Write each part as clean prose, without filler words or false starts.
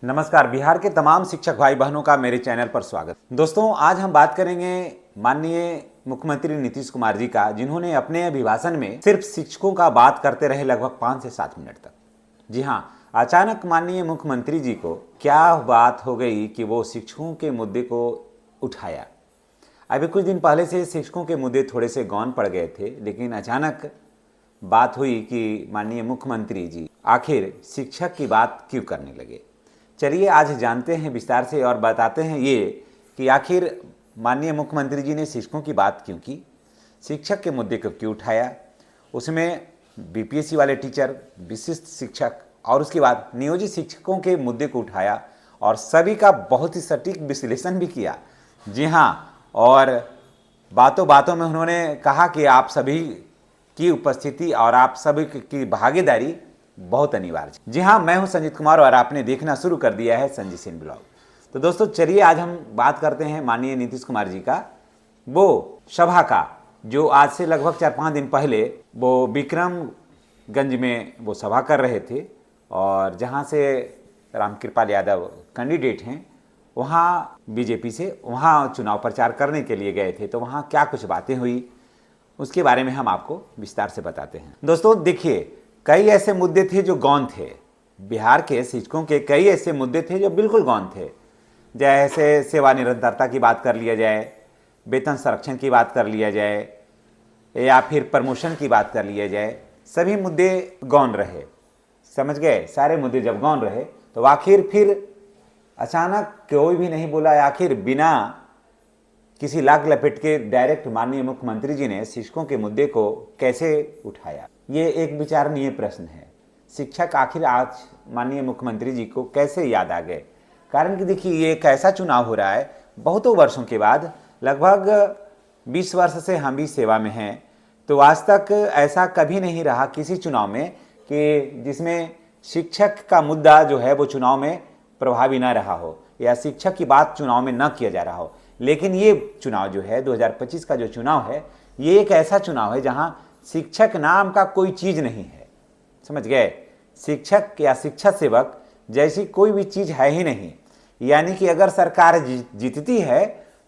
नमस्कार। बिहार के तमाम शिक्षक भाई बहनों का मेरे चैनल पर स्वागत। दोस्तों, आज हम बात करेंगे माननीय मुख्यमंत्री नीतीश कुमार जी का, जिन्होंने अपने अभिभाषण में सिर्फ शिक्षकों का बात करते रहे लगभग 5 से 7 मिनट तक। जी हाँ, अचानक माननीय मुख्यमंत्री जी को क्या बात हो गई कि वो शिक्षकों के मुद्दे को उठाया। अभी कुछ दिन पहले से शिक्षकों के मुद्दे थोड़े से गौन पड़ गए थे, लेकिन अचानक बात हुई कि माननीय मुख्यमंत्री जी आखिर शिक्षक की बात क्यों करने लगे। चलिए आज जानते हैं विस्तार से और बताते हैं ये कि आखिर माननीय मुख्यमंत्री जी ने शिक्षकों की बात क्यों की, शिक्षक के मुद्दे को क्यों उठाया, उसमें बीपीएससी वाले टीचर, विशिष्ट शिक्षक और उसके बाद नियोजित शिक्षकों के मुद्दे को उठाया और सभी का बहुत ही सटीक विश्लेषण भी किया। जी हाँ, और बातों बातों में उन्होंने कहा कि आप सभी की उपस्थिति और आप सभी की भागीदारी बहुत अनिवार्य है। जी हाँ, मैं हूं संजीत कुमार और आपने देखना शुरू कर दिया है संजीत सिंह ब्लॉग। तो दोस्तों चलिए आज हम बात करते हैं माननीय नीतीश कुमार जी का वो सभा का, जो आज से लगभग 4-5 दिन पहले वो विक्रमगंज में वो सभा कर रहे थे और जहां से रामकृपाल यादव कैंडिडेट हैं, वहाँ बीजेपी से वहाँ चुनाव प्रचार करने के लिए गए थे। तो वहाँ क्या कुछ बातें हुई उसके बारे में हम आपको विस्तार से बताते हैं। दोस्तों देखिए, कई ऐसे मुद्दे थे जो गौण थे। बिहार के शिक्षकों के कई ऐसे मुद्दे थे जो बिल्कुल गौण थे। जैसे सेवा निरंतरता की बात कर लिया जाए, वेतन संरक्षण की बात कर लिया जाए या फिर प्रमोशन की बात कर लिया जाए, सभी मुद्दे गौण रहे। समझ गए? सारे मुद्दे जब गौण रहे तो आखिर फिर अचानक कोई भी नहीं बोला, आखिर बिना किसी लाग लपेट के डायरेक्ट माननीय मुख्यमंत्री जी ने शिक्षकों के मुद्दे को कैसे उठाया। ये एक विचारणीय प्रश्न है। शिक्षक आखिर आज माननीय मुख्यमंत्री जी को कैसे याद आ गए? कारण कि देखिए, ये एक ऐसा चुनाव हो रहा है बहुतों वर्षों के बाद, लगभग 20 वर्ष से हम भी सेवा में हैं, तो आज तक ऐसा कभी नहीं रहा किसी चुनाव में कि जिसमें शिक्षक का मुद्दा जो है वो चुनाव में प्रभावी न रहा हो या शिक्षक की बात चुनाव में न किया जा रहा हो। लेकिन ये चुनाव जो है 2025 का जो चुनाव है, ये एक ऐसा चुनाव है जहां शिक्षक नाम का कोई चीज नहीं है। समझ गए? शिक्षक या शिक्षा सेवक जैसी कोई भी चीज है ही नहीं। यानी कि अगर सरकार जीतती है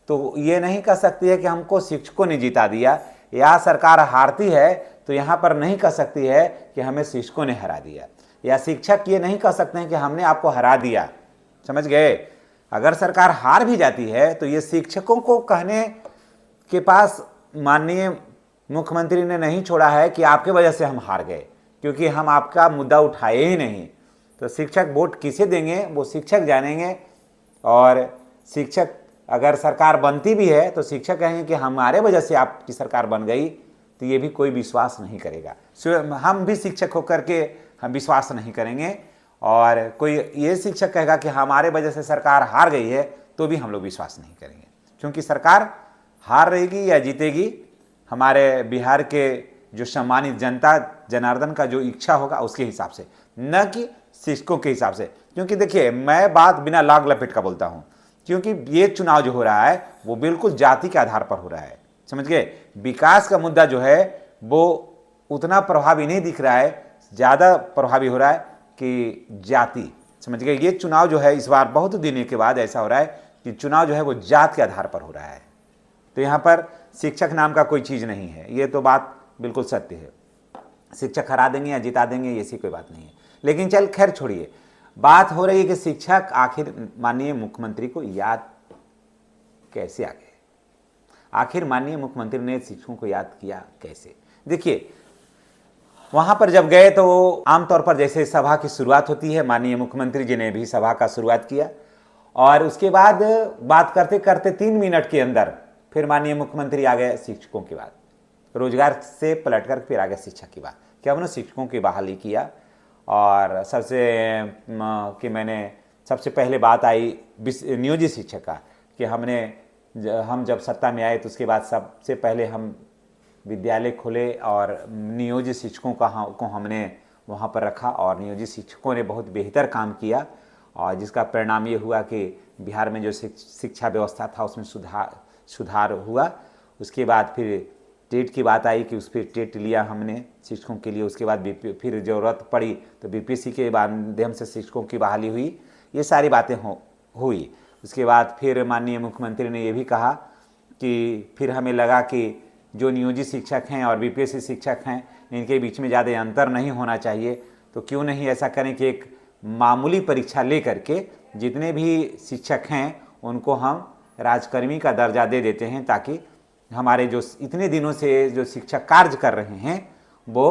तो ये नहीं कह सकती है कि हमको शिक्षकों ने जिता दिया, या सरकार हारती है तो यहाँ पर नहीं कह सकती है कि हमें शिक्षकों ने हरा दिया, या शिक्षक ये नहीं कह सकते हैं कि हमने आपको हरा दिया। समझ गए? अगर सरकार हार भी जाती है तो ये शिक्षकों को कहने के पास माननीय मुख्यमंत्री ने नहीं छोड़ा है कि आपके वजह से हम हार गए, क्योंकि हम आपका मुद्दा उठाए ही नहीं। तो शिक्षक वोट किसे देंगे वो शिक्षक जानेंगे, और शिक्षक अगर सरकार बनती भी है तो शिक्षक कहेंगे कि हमारे वजह से आपकी सरकार बन गई, तो ये भी कोई विश्वास नहीं करेगा। हम भी शिक्षक होकर के हम विश्वास नहीं करेंगे, और कोई ये शिक्षक कहेगा कि हमारे वजह से सरकार हार गई है तो भी हम लोग विश्वास नहीं करेंगे, क्योंकि सरकार हार रहेगी या जीतेगी हमारे बिहार के जो सम्मानित जनता जनार्दन का जो इच्छा होगा उसके हिसाब से, न कि शिक्षकों के हिसाब से। क्योंकि देखिए, मैं बात बिना लाग लपेट का बोलता हूं, क्योंकि ये चुनाव जो हो रहा है वो बिल्कुल जाति के आधार पर हो रहा है। समझ गए? विकास का मुद्दा जो है वो उतना प्रभावी नहीं दिख रहा है, ज़्यादा प्रभावी हो रहा है कि जाति। समझ गए? ये चुनाव जो है इस बार बहुत दिनों के बाद ऐसा हो रहा है कि चुनाव जो है वो जात के आधार पर हो रहा है। तो यहाँ पर शिक्षक नाम का कोई चीज़ नहीं है, ये तो बात बिल्कुल सत्य है। शिक्षक हरा देंगे या जिता देंगे ऐसी कोई बात नहीं है। लेकिन चल खैर छोड़िए, बात हो रही है कि शिक्षक आखिर माननीय मुख्यमंत्री को याद कैसे आ गए। आखिर माननीय मुख्यमंत्री ने शिक्षकों को याद किया कैसे? देखिए, वहां पर जब गए तो आमतौर पर जैसे सभा की शुरुआत होती है, माननीय मुख्यमंत्री जी ने भी सभा का शुरुआत किया, और उसके बाद बात करते करते 3 मिनट के अंदर फिर माननीय मुख्यमंत्री आ गए शिक्षकों की बात, रोजगार से पलटकर फिर आ गए शिक्षा की बात कि हमने शिक्षकों की बहाली किया। और मैंने सबसे पहले बात आई नियोजित शिक्षक का कि हम जब सत्ता में आए तो उसके बाद सबसे पहले हम विद्यालय खोले और नियोजित शिक्षकों को हमने वहाँ पर रखा, और नियोजित शिक्षकों ने बहुत बेहतर काम किया, और जिसका परिणाम ये हुआ कि बिहार में जो शिक्षा व्यवस्था था उसमें सुधार हुआ। उसके बाद फिर टेट की बात आई कि उस पर टेट लिया हमने शिक्षकों के लिए। उसके बाद फिर ज़रूरत पड़ी तो बीपीएससी के माध्यम से शिक्षकों की बहाली हुई। ये सारी बातें हुई। उसके बाद फिर माननीय मुख्यमंत्री ने ये भी कहा कि फिर हमें लगा कि जो नियोजित शिक्षक हैं और बीपीएससी शिक्षक हैं इनके बीच में ज़्यादा अंतर नहीं होना चाहिए, तो क्यों नहीं ऐसा करें कि एक मामूली परीक्षा ले करके जितने भी शिक्षक हैं उनको हम राजकर्मी का दर्जा दे देते हैं, ताकि हमारे जो इतने दिनों से जो शिक्षक कार्य कर रहे हैं वो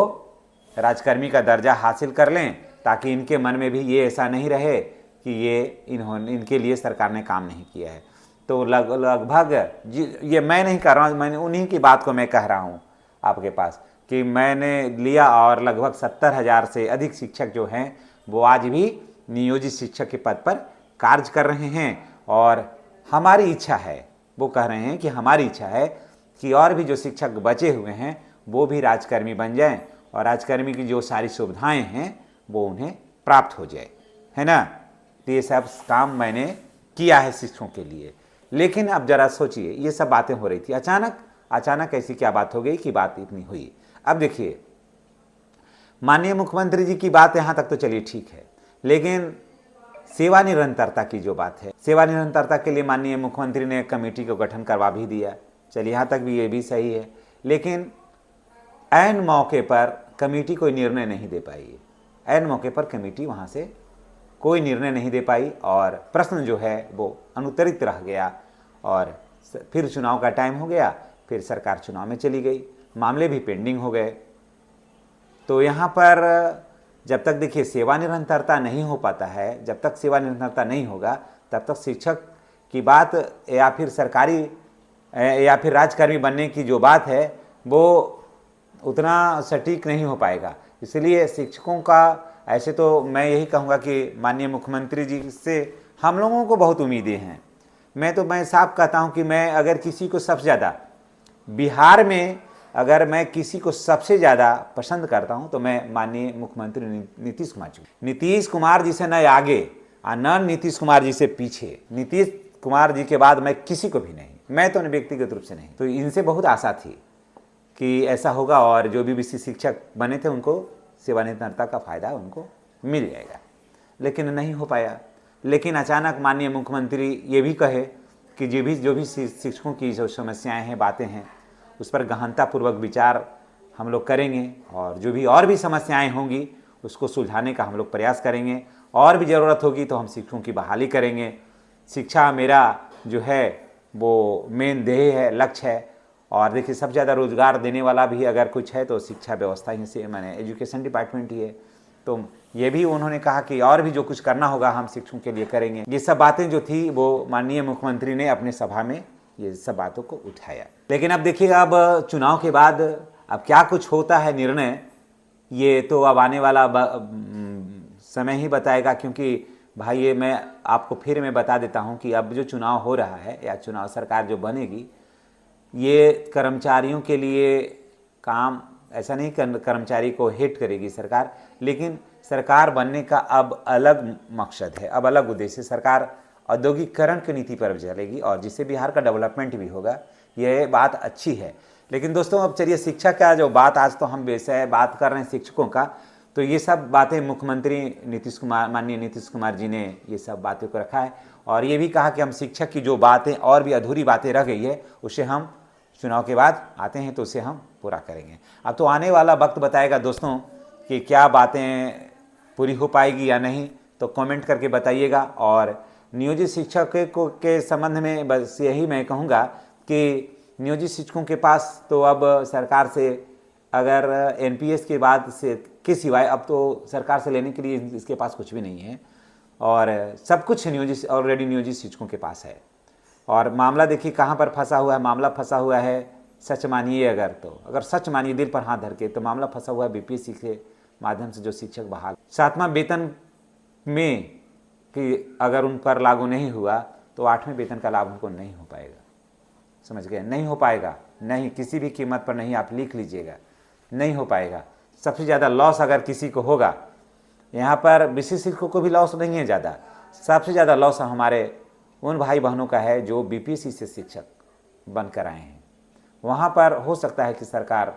राजकर्मी का दर्जा हासिल कर लें, ताकि इनके मन में भी ये ऐसा नहीं रहे कि इनके लिए सरकार ने काम नहीं किया है। तो लगभग ये मैं नहीं कर रहा हूँ, मैंने उन्हीं की बात को मैं कह रहा हूँ आपके पास कि मैंने लिया और लगभग 70,000 से अधिक शिक्षक जो हैं वो आज भी नियोजित शिक्षक के पद पर कार्य कर रहे हैं। और हमारी इच्छा है, वो कह रहे हैं कि हमारी इच्छा है कि और भी जो शिक्षक बचे हुए हैं वो भी राजकर्मी बन जाएं और राजकर्मी की जो सारी सुविधाएं हैं वो उन्हें प्राप्त हो जाए, है ना। तो ये सब काम मैंने किया है शिक्षकों के लिए। लेकिन अब जरा सोचिए, ये सब बातें हो रही थी, अचानक ऐसी क्या बात हो गई कि बात इतनी हुई। अब देखिए, माननीय मुख्यमंत्री जी की बात यहाँ तक तो चलिए ठीक है, लेकिन सेवा निरंतरता की जो बात है, सेवा निरंतरता के लिए माननीय मुख्यमंत्री ने कमेटी को गठन करवा भी दिया, चलिए यहाँ तक भी ये भी सही है। लेकिन ऐन मौके पर कमेटी कोई निर्णय नहीं दे पाई, ऐन मौके पर कमेटी वहाँ से कोई निर्णय नहीं दे पाई और प्रश्न जो है वो अनुत्तरित रह गया। और फिर चुनाव का टाइम हो गया, फिर सरकार चुनाव में चली गई, मामले भी पेंडिंग हो गए। तो यहाँ पर जब तक देखिए सेवा निरंतरता नहीं हो पाता है, जब तक सेवा निरंतरता नहीं होगा तब तक शिक्षक की बात या फिर सरकारी या फिर राजकर्मी बनने की जो बात है वो उतना सटीक नहीं हो पाएगा। इसलिए शिक्षकों का ऐसे तो मैं यही कहूँगा कि माननीय मुख्यमंत्री जी से हम लोगों को बहुत उम्मीदें हैं। मैं साफ कहता हूँ कि मैं अगर किसी को सबसे ज़्यादा बिहार में अगर मैं किसी को सबसे ज़्यादा पसंद करता हूँ तो मैं माननीय मुख्यमंत्री नीतीश कुमार जी, नीतीश कुमार जी से न आगे और न नीतीश कुमार जी से पीछे, नीतीश कुमार जी के बाद मैं किसी को भी नहीं, मैं तो व्यक्तिगत रूप से नहीं। तो इनसे बहुत आशा थी कि ऐसा होगा और जो भी शिक्षक बने थे उनको सेवानिवृत्ता का फ़ायदा उनको मिल जाएगा, लेकिन नहीं हो पाया। लेकिन अचानक माननीय मुख्यमंत्री ये भी कहे कि जो भी शिक्षकों की जो समस्याएं हैं, बातें हैं, उस पर गहनतापूर्वक विचार हम लोग करेंगे और जो भी और भी समस्याएं होंगी उसको सुलझाने का हम लोग प्रयास करेंगे। और भी ज़रूरत होगी तो हम शिक्षकों की बहाली करेंगे। शिक्षा मेरा जो है वो मेन ध्येय है, लक्ष्य है। और देखिए सबसे ज़्यादा रोज़गार देने वाला भी अगर कुछ है तो शिक्षा व्यवस्था ही से मैंने एजुकेशन डिपार्टमेंट ही है। तो ये भी उन्होंने कहा कि और भी जो कुछ करना होगा हम शिक्षकों के लिए करेंगे। ये सब बातें जो थी वो माननीय मुख्यमंत्री ने अपने सभा में ये सब बातों को उठाया। लेकिन अब देखिएगा, अब चुनाव के बाद अब क्या कुछ होता है निर्णय, ये तो अब आने वाला समय ही बताएगा। क्योंकि भाई ये मैं आपको फिर मैं बता देता हूँ कि अब जो चुनाव हो रहा है या चुनाव सरकार जो बनेगी, ये कर्मचारियों के लिए काम ऐसा नहीं कर्मचारी को हिट करेगी सरकार, लेकिन सरकार बनने का अब अलग मकसद है, अब अलग उद्देश्य। सरकार औद्योगिकरण की नीति पर चलेगी और जिससे बिहार का डेवलपमेंट भी होगा, ये बात अच्छी है। लेकिन दोस्तों अब चलिए शिक्षा का जो बात, आज तो हम विषय बात कर रहे हैं शिक्षकों का, तो ये सब बातें मुख्यमंत्री माननीय नीतीश कुमार जी ने ये सब बातों को रखा है और ये भी कहा कि हम शिक्षक की जो बातें और भी अधूरी बातें रह गई है उसे हम चुनाव के बाद आते हैं तो उसे हम पूरा करेंगे। अब तो आने वाला वक्त बताएगा दोस्तों कि क्या बातें पूरी हो पाएगी या नहीं, तो कमेंट करके बताइएगा। और नियोजित शिक्षक के संबंध में बस यही मैं कहूँगा कि नियोजित शिक्षकों के पास तो अब सरकार से अगर एनपीएस के बाद से के सिवाय अब तो सरकार से लेने के लिए इसके पास कुछ भी नहीं है और सब कुछ नियोजित ऑलरेडी नियोजित शिक्षकों के पास है। और मामला देखिए कहाँ पर फंसा हुआ है, मामला फंसा हुआ है, सच मानिए अगर सच मानिए दिल पर हाथ धर के, तो मामला फंसा हुआ है बीपीएससी के माध्यम से जो शिक्षक बहाल 7वां वेतन में कि अगर उन पर लागू नहीं हुआ तो 8वें वेतन का लाभ उनको नहीं हो पाएगा। समझ गए, नहीं हो पाएगा, नहीं, किसी भी कीमत पर नहीं, आप लिख लीजिएगा, नहीं हो पाएगा। सबसे ज़्यादा लॉस अगर किसी को होगा, यहाँ पर विशेष शिक्षकों को भी लॉस नहीं है ज़्यादा, सबसे ज़्यादा लॉस हमारे उन भाई बहनों का है जो बीपीएससी से शिक्षक बनकर आए हैं। वहाँ पर हो सकता है कि सरकार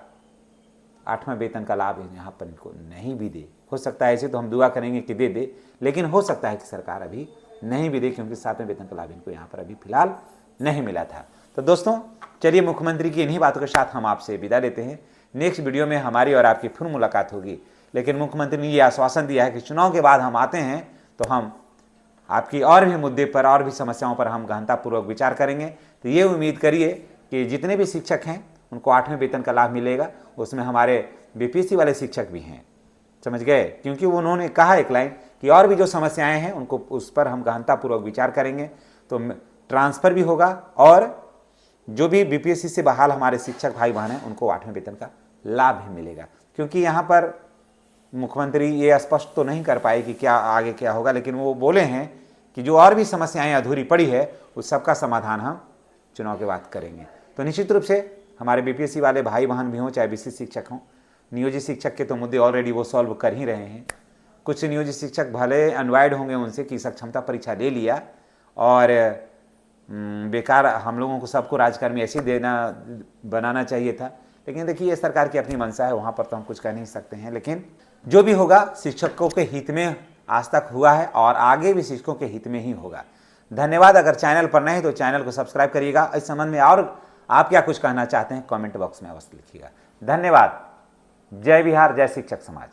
8वें वेतन का लाभ यहाँ पर इनको नहीं भी दे। हो सकता है ऐसे तो हम दुआ करेंगे कि दे दे, लेकिन हो सकता है कि सरकार अभी नहीं भी दे, क्योंकि 7वें वेतन का लाभ इनको यहाँ पर अभी फिलहाल नहीं मिला था। तो दोस्तों चलिए, मुख्यमंत्री की इन्हीं बातों के साथ हम आपसे विदा लेते हैं। नेक्स्ट वीडियो में हमारी और आपकी फिर मुलाकात होगी, लेकिन मुख्यमंत्री ने ये आश्वासन दिया है कि चुनाव के बाद हम आते हैं तो हम आपकी और भी मुद्दे पर और भी समस्याओं पर हम गहनतापूर्वक विचार करेंगे। तो ये उम्मीद करिए कि जितने भी शिक्षक हैं उनको 8वें वेतन का लाभ मिलेगा, उसमें हमारे बीपीएससी वाले शिक्षक भी हैं, समझ गए, क्योंकि उन्होंने कहा एक लाइन कि और भी जो समस्याएं हैं उनको उस पर हम गहनतापूर्वक विचार करेंगे, तो ट्रांसफ़र भी होगा और जो भी बीपीएससी से बहाल हमारे शिक्षक भाई बहन हैं उनको 8वें वेतन का लाभ भी मिलेगा। क्योंकि यहाँ पर मुख्यमंत्री ये स्पष्ट तो नहीं कर पाए कि क्या आगे क्या होगा, लेकिन वो बोले हैं कि जो और भी समस्याएं अधूरी पड़ी है उस सबका समाधान हम चुनाव के बाद करेंगे। तो निश्चित रूप से हमारे बीपीएससी वाले भाई बहन भी हों, चाहे बीसी शिक्षक हों, नियोजित शिक्षक के तो मुद्दे ऑलरेडी वो सॉल्व कर ही रहे हैं। कुछ नियोजित शिक्षक भले अनवाइड होंगे उनसे कि सक्षमता परीक्षा ले लिया और बेकार हम लोगों को सबको राजकारण ऐसे बनाना चाहिए था, लेकिन देखिए ये सरकार की अपनी मंशा है, वहाँ पर तो हम कुछ कह नहीं सकते हैं। लेकिन जो भी होगा शिक्षकों के हित में आज तक हुआ है और आगे भी शिक्षकों के हित में ही होगा। धन्यवाद। अगर चैनल पर नए हैं तो चैनल को सब्सक्राइब करिएगा। इस संबंध में और आप क्या कुछ कहना चाहते हैं कमेंट बॉक्स में अवश्य लिखिएगा। धन्यवाद। जय बिहार, जय शिक्षक समाज।